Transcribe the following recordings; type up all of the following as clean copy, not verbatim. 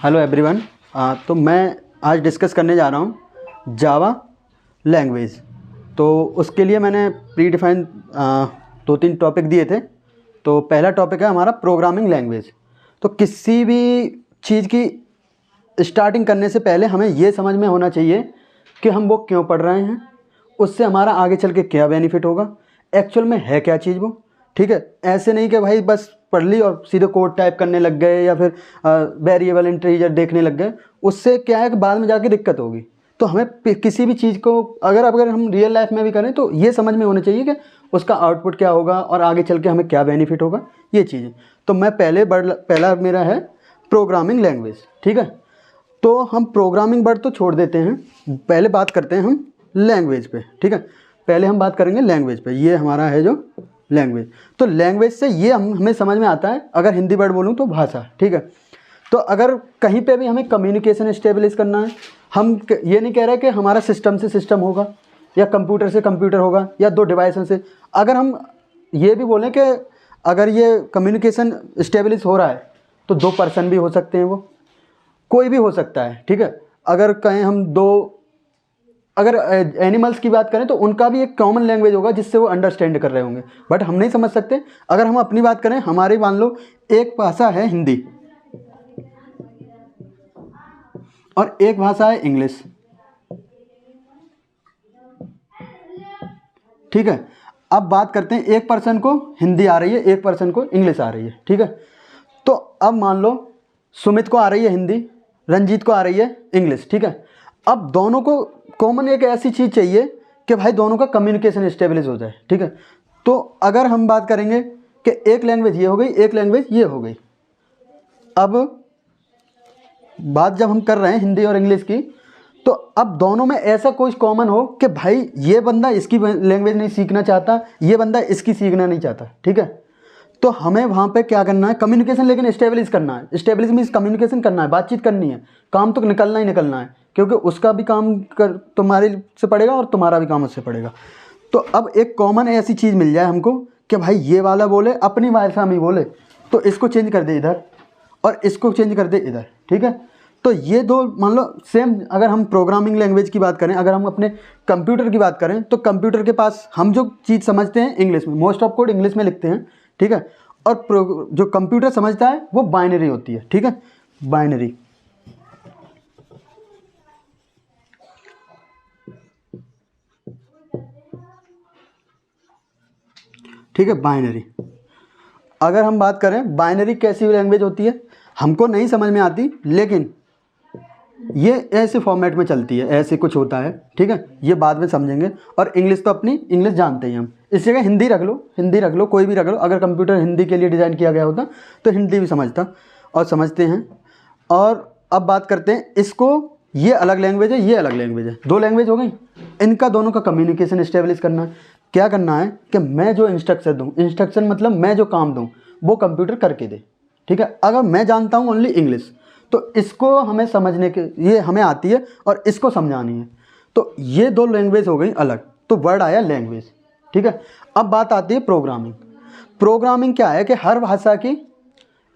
Hello everyone. तो मैं आज डिस्कस करने जा रहा हूँ जावा लैंग्वेज। तो उसके लिए मैंने प्री डिफाइन 2-3 टॉपिक दिए थे। तो पहला टॉपिक है हमारा प्रोग्रामिंग लैंग्वेज। तो किसी भी चीज़ की स्टार्टिंग करने से पहले हमें ये समझ में होना चाहिए कि हम वो क्यों पढ़ रहे हैं, उससे हमारा आगे चल के क्या बेनिफिट होगा, एक्चुअल में है क्या चीज़ वो। ठीक है, ऐसे नहीं कि भाई बस पढ़ ली और सीधे कोड टाइप करने लग गए या फिर वेरिएबल इंटीजर देखने लग गए। उससे क्या है कि बाद में जाके दिक्कत होगी। तो हमें किसी भी चीज़ को अगर हम रियल लाइफ में भी करें तो ये समझ में होना चाहिए कि उसका आउटपुट क्या होगा और आगे चल के हमें क्या बेनिफिट होगा, ये चीज़ें। तो मैं पहला मेरा है प्रोग्रामिंग लैंग्वेज। ठीक है, तो हम प्रोग्रामिंग वर्ड तो छोड़ देते हैं, पहले बात करते हैं हम लैंग्वेज पे। ठीक है, पहले हम बात करेंगे लैंग्वेज पे। ये हमारा है जो लैंग्वेज। तो लैंग्वेज से ये हमें समझ में आता है, अगर हिंदी वर्ड बोलूँ तो भाषा। ठीक है, तो अगर कहीं पे भी हमें कम्युनिकेशन स्टेबलिश करना है, हम ये नहीं कह रहे कि हमारा सिस्टम से सिस्टम होगा या कंप्यूटर से कंप्यूटर होगा या 2 डिवाइसों से। अगर हम ये भी बोलें कि अगर ये कम्युनिकेशन स्टेबलिश हो रहा है तो 2 पर्सन भी हो सकते हैं, वो कोई भी हो सकता है। ठीक है, अगर कहें हम अगर एनिमल्स की बात करें तो उनका भी एक कॉमन लैंग्वेज होगा जिससे वो अंडरस्टैंड कर रहे होंगे, बट हम नहीं समझ सकते। अगर हम अपनी बात करें, हमारी मान लो एक भाषा है हिंदी और एक भाषा है इंग्लिश। ठीक है, अब बात करते हैं, एक पर्सन को हिंदी आ रही है, एक पर्सन को इंग्लिश आ रही है। ठीक है, तो अब मान लो सुमित को आ रही है हिंदी, रंजीत को आ रही है इंग्लिश। ठीक है, अब दोनों को कॉमन एक ऐसी चीज़ चाहिए कि भाई दोनों का कम्युनिकेशन स्टेबलिश हो जाए। ठीक है, तो अगर हम बात करेंगे कि एक लैंग्वेज ये हो गई, एक लैंग्वेज ये हो गई। अब बात जब हम कर रहे हैं हिंदी और इंग्लिश की, तो अब दोनों में ऐसा कोई कॉमन हो कि भाई ये बंदा इसकी लैंग्वेज नहीं सीखना चाहता, ये बंदा इसकी सीखना नहीं चाहता। ठीक है, तो हमें वहाँ पे क्या करना है, कम्युनिकेशन लेकिन स्टेबलिश करना है। स्टेबलिश मीन्स कम्युनिकेशन करना है, बातचीत करनी है, काम तो निकलना ही निकलना है, क्योंकि उसका भी काम तुम्हारे से पड़ेगा और तुम्हारा भी काम उससे पड़ेगा। तो अब एक कॉमन ऐसी चीज़ मिल जाए हमको कि भाई ये वाला बोले अपनी भाषा में बोले, तो इसको चेंज कर दे इधर और इसको चेंज कर दे इधर। ठीक है, तो ये 2 मान लो सेम। अगर हम प्रोग्रामिंग लैंग्वेज की बात करें, अगर हम अपने कंप्यूटर की बात करें, तो कंप्यूटर के पास हम जो चीज़ समझते हैं इंग्लिश में, मोस्ट ऑफ कोड इंग्लिश में लिखते हैं। ठीक है, और जो कंप्यूटर समझता है वो बाइनरी होती है। ठीक है, बाइनरी। ठीक है, बाइनरी। अगर हम बात करें बाइनरी कैसी लैंग्वेज होती है, हमको नहीं समझ में आती, लेकिन ये ऐसे फॉर्मेट में चलती है, ऐसे कुछ होता है। ठीक है, ये बाद में समझेंगे। और इंग्लिश तो अपनी इंग्लिश जानते ही हम, इस जगह हिंदी रख लो, हिंदी रख लो, कोई भी रख लो। अगर कंप्यूटर हिंदी के लिए डिज़ाइन किया गया होता तो हिंदी भी समझता और समझते हैं। और अब बात करते हैं इसको, ये अलग लैंग्वेज है, ये अलग लैंग्वेज है, 2 लैंग्वेज हो गई। इनका दोनों का कम्युनिकेशन स्टेबलिश करना है। क्या करना है कि मैं जो इंस्ट्रक्शन दूँ, इंस्ट्रक्शन मतलब मैं जो काम दूँ वो कंप्यूटर करके दे। ठीक है, अगर मैं जानता हूँ ओनली इंग्लिश, तो इसको हमें समझने के ये हमें आती है और इसको समझानी है। तो ये 2 लैंग्वेज हो गई अलग, तो वर्ड आया लैंग्वेज। ठीक है, अब बात आती है प्रोग्रामिंग। प्रोग्रामिंग क्या है कि हर भाषा की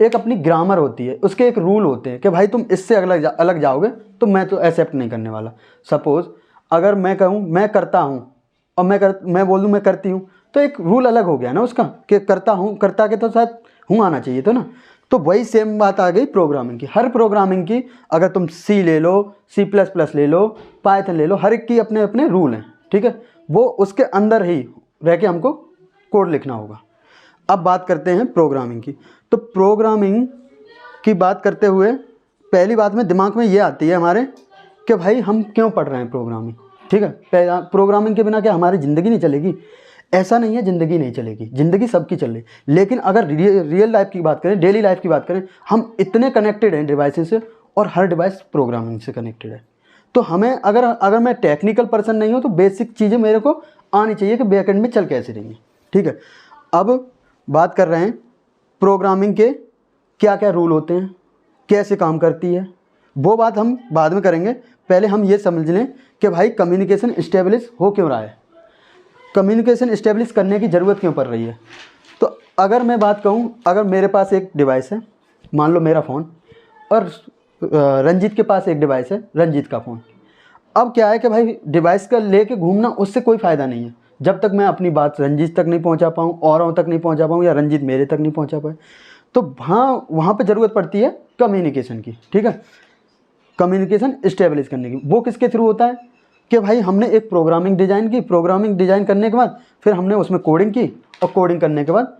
एक अपनी ग्रामर होती है, उसके एक रूल होते हैं कि भाई तुम इससे अलग जाओगे तो मैं तो एक्सेप्ट नहीं करने वाला। सपोज़ अगर मैं कहूँ मैं करता हूँ और मैं बोल दूँ मैं करती हूँ, तो एक रूल अलग हो गया ना उसका, कि करता हूँ, करता के तो साथ हूँ आना चाहिए तो ना। तो वही सेम बात आ गई प्रोग्रामिंग की। हर प्रोग्रामिंग की, अगर तुम C ले लो, C++ ले लो, पाइथन ले लो, हर एक की अपने अपने रूल हैं। ठीक है, वो उसके अंदर ही रह के हमको कोड लिखना होगा। अब बात करते हैं प्रोग्रामिंग की। तो प्रोग्रामिंग की बात करते हुए पहली बात में दिमाग में ये आती है हमारे कि भाई हम क्यों पढ़ रहे हैं प्रोग्रामिंग। ठीक है, प्रोग्रामिंग के बिना क्या हमारी ज़िंदगी नहीं चलेगी? ऐसा नहीं है ज़िंदगी नहीं चलेगी, ज़िंदगी सबकी चल रही। लेकिन अगर रियल लाइफ की बात करें, डेली लाइफ की बात करें, हम इतने कनेक्टेड हैं डिवाइसेस से, और हर डिवाइस प्रोग्रामिंग से कनेक्टेड है। तो हमें अगर मैं टेक्निकल पर्सन नहीं हूँ तो बेसिक चीज़ें मेरे को आनी चाहिए कि बैकएंड में चल कैसे रही हैं। ठीक है, अब बात कर रहे हैं प्रोग्रामिंग के क्या क्या रूल होते हैं, कैसे काम करती है, वो बात हम बाद में करेंगे। पहले हम ये समझ लें कि भाई कम्युनिकेशन स्टेबलिश हो क्यों रहा है, कम्युनिकेशन स्टेबलिश करने की ज़रूरत क्यों पड़ रही है। तो अगर मैं बात कहूँ, अगर मेरे पास एक डिवाइस है, मान लो मेरा फ़ोन, और रंजीत के पास एक डिवाइस है, रंजीत का फ़ोन। अब क्या है कि भाई डिवाइस का लेके घूमना, उससे कोई फ़ायदा नहीं है जब तक मैं अपनी बात रंजीत तक नहीं पहुंचा पाऊँ, औरों तक नहीं पहुंचा पाऊँ, या रंजीत मेरे तक नहीं पहुंचा पाए। तो हाँ, वहाँ पे ज़रूरत पड़ती है कम्युनिकेशन की, ठीक है, कम्युनिकेशन इस्टेब्लिश करने की। वो किसके थ्रू होता है कि भाई हमने एक प्रोग्रामिंग डिज़ाइन की, प्रोग्रामिंग डिज़ाइन करने के बाद फिर हमने उसमें कोडिंग की, और कोडिंग करने के बाद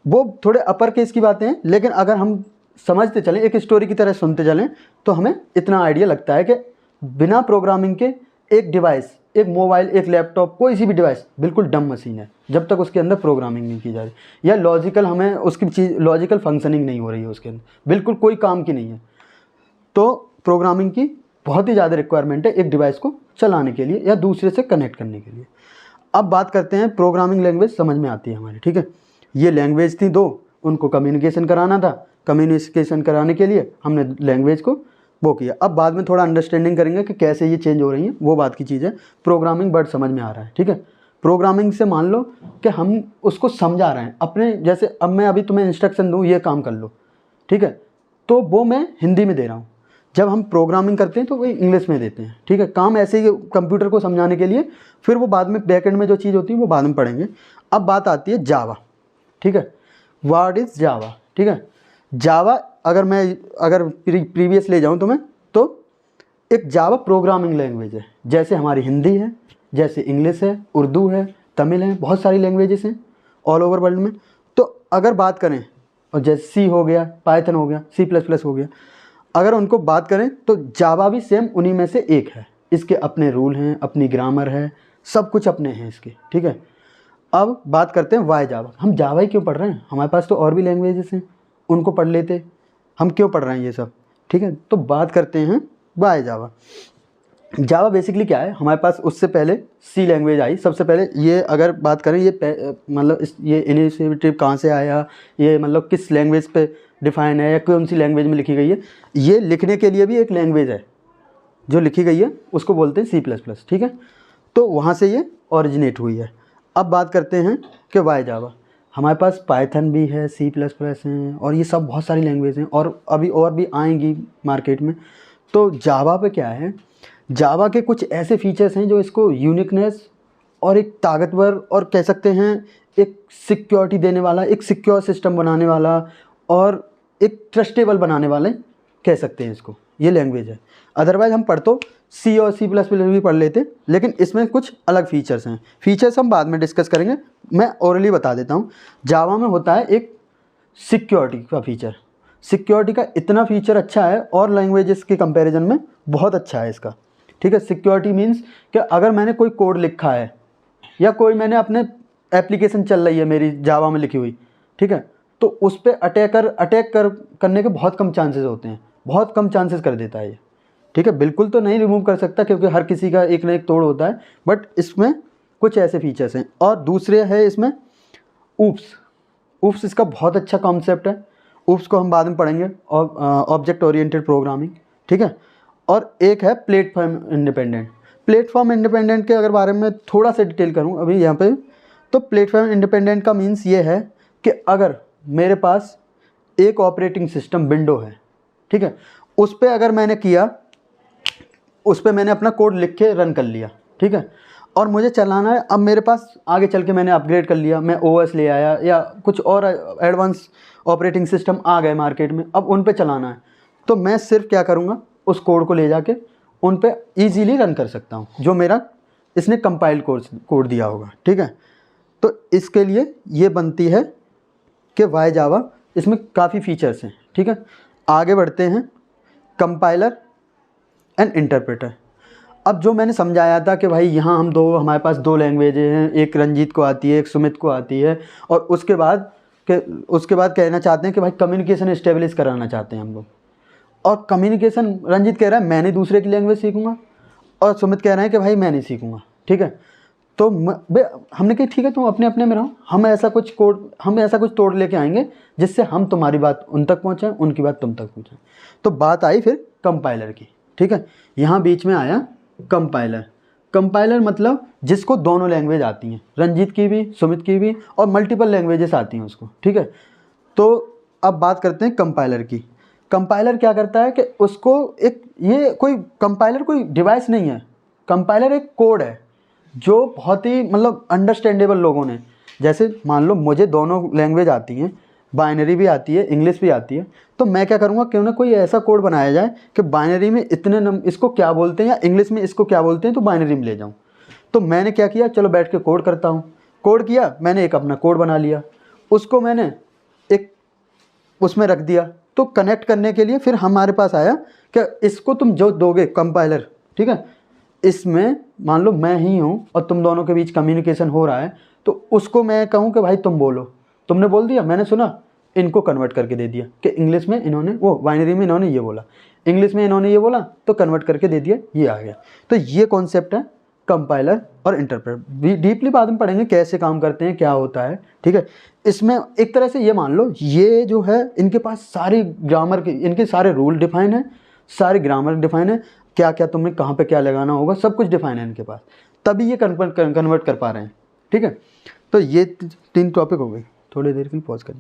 वो थोड़े अपर केस की बातें हैं, लेकिन अगर हम समझते चलें, एक स्टोरी की तरह सुनते चलें, तो हमें इतना आइडिया लगता है कि बिना प्रोग्रामिंग के एक डिवाइस, एक मोबाइल, एक लैपटॉप, कोई सी भी डिवाइस बिल्कुल डम मशीन है जब तक उसके अंदर प्रोग्रामिंग नहीं की जा रही, या लॉजिकल हमें उसकी चीज़ लॉजिकल फंक्शनिंग नहीं हो रही है उसके अंदर, बिल्कुल कोई काम की नहीं है। तो प्रोग्रामिंग की बहुत ही ज़्यादा रिक्वायरमेंट है एक डिवाइस को चलाने के लिए या दूसरे से कनेक्ट करने के लिए। अब बात करते हैं, प्रोग्रामिंग लैंग्वेज समझ में आती है हमारी, ठीक है। ये लैंग्वेज थी दो, उनको कम्युनिकेशन कराना था, कम्युनिकेशन कराने के लिए हमने लैंग्वेज को वो किया। अब बाद में थोड़ा अंडरस्टैंडिंग करेंगे कि कैसे ये चेंज हो रही हैं, वो बात की चीज़ है। प्रोग्रामिंग वर्ड समझ में आ रहा है, ठीक है। प्रोग्रामिंग से मान लो कि हम उसको समझा रहे हैं अपने, जैसे अब मैं अभी तुम्हें इंस्ट्रक्शन दूँ ये काम कर लो, ठीक है, तो वो मैं हिंदी में दे रहा हूँ। जब हम प्रोग्रामिंग करते हैं तो वो इंग्लिश में देते हैं, ठीक है। काम ऐसे ही कंप्यूटर को समझाने के लिए, फिर वो बाद में बैकएंड में जो चीज़ होती है वो बाद में पढ़ेंगे। अब बात आती है जावा, ठीक है। व्हाट इज़ जावा, ठीक है। जावा अगर प्रीवियस ले जाऊँ तुम्हें, तो एक जावा प्रोग्रामिंग लैंग्वेज है, जैसे हमारी हिंदी है, जैसे इंग्लिश है, उर्दू है, तमिल है, बहुत सारी लैंग्वेजेस हैं ऑल ओवर वर्ल्ड में। तो अगर बात करें, और जैसे सी हो गया, पाइथन हो गया, C++ हो गया, अगर उनको बात करें तो जावा भी सेम उन्हीं में से एक है। इसके अपने रूल हैं, अपनी ग्रामर है, सब कुछ अपने हैं इसके, ठीक है। अब बात करते हैं वाई जावा। हम जावा ही क्यों पढ़ रहे हैं, हमारे पास तो और भी लैंग्वेजेस हैं, उनको पढ़ लेते, हम क्यों पढ़ रहे हैं ये सब, ठीक है। तो बात करते हैं वाई जावा। जावा बेसिकली क्या है, हमारे पास उससे पहले सी लैंग्वेज आई सबसे पहले। ये अगर बात करें, ये मतलब ये इनिशिएटिव कहाँ से आया, ये मतलब किस लैंग्वेज पे डिफाइन है या कौन सी लैंग्वेज में लिखी गई है, ये लिखने के लिए भी एक लैंग्वेज है जो लिखी गई है, उसको बोलते हैं C++, ठीक है। तो वहाँ से ये ओरिजिनेट हुई है। अब बात करते हैं कि वाई जावा। हमारे पास पाइथन भी है, C++ हैं, और ये सब बहुत सारी लैंग्वेज हैं, और अभी और भी आएंगी मार्केट में। तो जावा पे क्या है, जावा के कुछ ऐसे फीचर्स हैं जो इसको यूनिकनेस और एक ताकतवर, और कह सकते हैं एक सिक्योरिटी देने वाला, एक सिक्योर सिस्टम बनाने वाला, और एक ट्रस्टेबल बनाने वाले कह सकते हैं इसको, ये लैंग्वेज है। अदरवाइज़ हम पढ़ तो सी और C++ भी पढ़ लेते, लेकिन इसमें कुछ अलग फीचर्स हैं। फीचर्स हम बाद में डिस्कस करेंगे, मैं ओरली बता देता हूँ। जावा में होता है एक सिक्योरिटी का फीचर। सिक्योरिटी का इतना फीचर अच्छा है, और लैंग्वेजेस के कंपैरिजन में बहुत अच्छा है इसका, ठीक है। सिक्योरिटी मीन्स कि अगर मैंने कोई कोड लिखा है, या कोई मैंने अपने एप्लीकेशन चल रही है मेरी जावा में लिखी हुई, ठीक है, तो उस पर अटैक करने के बहुत कम चांसेस होते हैं, बहुत कम चांसेस कर देता है ये, ठीक है। बिल्कुल तो नहीं रिमूव कर सकता, क्योंकि हर किसी का एक ना एक तोड़ होता है, बट इसमें कुछ ऐसे फीचर्स हैं। और दूसरे है इसमें ऊप्स इसका बहुत अच्छा कॉन्सेप्ट है। ऊप्स को हम बाद में पढ़ेंगे, और ऑब्जेक्ट ओरिएंटेड प्रोग्रामिंग, ठीक है। और एक है प्लेटफॉर्म इंडिपेंडेंट। प्लेटफॉर्म इंडिपेंडेंट के अगर बारे में थोड़ा सा डिटेल करूं अभी यहाँ पे, तो प्लेटफॉर्म इंडिपेंडेंट का मीन्स ये है कि अगर मेरे पास एक ऑपरेटिंग सिस्टम विंडो है, ठीक है, उस पर अगर मैंने किया, उस पर मैंने अपना कोड लिख के रन कर लिया, ठीक है, और मुझे चलाना है, अब मेरे पास आगे चल के मैंने अपग्रेड कर लिया, मैं OS ले आया, या कुछ और एडवांस ऑपरेटिंग सिस्टम आ गए मार्केट में, अब उन पे चलाना है, तो मैं सिर्फ क्या करूँगा, उस कोड को ले जाके उन पे ईजीली रन कर सकता हूँ, जो मेरा इसने कंपाइल कोड दिया होगा, ठीक है। तो इसके लिए ये बनती है कि वाई जावा, इसमें काफ़ी फीचर्स हैं, ठीक है। आगे बढ़ते हैं, कंपाइलर एंड इंटरप्रेटर। अब जो मैंने समझाया था कि भाई यहाँ हमारे पास दो लैंग्वेजें हैं, एक रंजीत को आती है, एक सुमित को आती है, और उसके बाद कहना चाहते हैं कि भाई कम्युनिकेशन इस्टेब्लिश कराना चाहते हैं हम लोग। और कम्युनिकेशन, रंजीत कह रहा है मैं नहीं दूसरे की लैंग्वेज सीखूंगा, और सुमित कह रहे हैं कि भाई मैं नहीं सीखूंगा, ठीक है। तो हमने कहा ठीक है, तुम अपने अपने में रहो, हम ऐसा कुछ तोड़ लेके आएंगे जिससे हम तुम्हारी बात उन तक पहुँचाएँ, उनकी बात तुम तक पहुँचाएँ। तो बात आई फिर कंपाइलर की, ठीक है। यहाँ बीच में आया कंपाइलर मतलब जिसको दोनों लैंग्वेज आती हैं, रंजीत की भी, सुमित की भी, और मल्टीपल लैंग्वेजेस आती हैं उसको, ठीक है। तो अब बात करते हैं कंपाइलर की। कंपाइलर क्या करता है कि उसको एक, ये कोई कंपाइलर कोई डिवाइस नहीं है, कंपाइलर एक कोड है जो बहुत ही मतलब अंडरस्टैंडेबल लोगों ने, जैसे मान लो मुझे दोनों लैंग्वेज आती हैं, बाइनरी भी आती है, इंग्लिश भी आती है, तो मैं क्या करूँगा, क्यों ना कोई ऐसा कोड बनाया जाए कि बाइनरी में इतने इसको क्या बोलते हैं या इंग्लिश में इसको क्या बोलते हैं तो बाइनरी में ले जाऊँ। तो मैंने क्या किया, चलो बैठ के कोड करता हूँ। कोड किया मैंने, एक अपना कोड बना लिया, उसको मैंने एक उसमें रख दिया। तो कनेक्ट करने के लिए फिर हमारे पास आया कि इसको तुम जो दोगे कंपाइलर, ठीक है, इसमें मान लो मैं ही हूँ और तुम दोनों के बीच कम्युनिकेशन हो रहा है, तो उसको मैं कहूँ कि भाई तुम बोलो, तुमने बोल दिया, मैंने सुना, इनको कन्वर्ट करके दे दिया कि इंग्लिश में इन्होंने, वो बाइनरी में इन्होंने ये बोला, इंग्लिश में इन्होंने ये बोला, तो कन्वर्ट करके दे दिया, ये आ गया। तो ये कॉन्सेप्ट है कंपाइलर और इंटरप्रेटर। डीपली बाद में पढ़ेंगे कैसे काम करते हैं, क्या होता है, ठीक है। इसमें एक तरह से ये मान लो, ये जो है इनके पास सारी ग्रामर के, इनके सारे रूल डिफाइन है, सारे ग्रामर डिफाइन है, क्या क्या तुम्हें कहाँ पे क्या लगाना होगा, सब कुछ डिफाइन है इनके पास, तभी ये कन्वर्ट कर पा रहे हैं, ठीक है। तो ये 3 टॉपिक हो गए। थोड़ी देर के लिए पॉज करिए।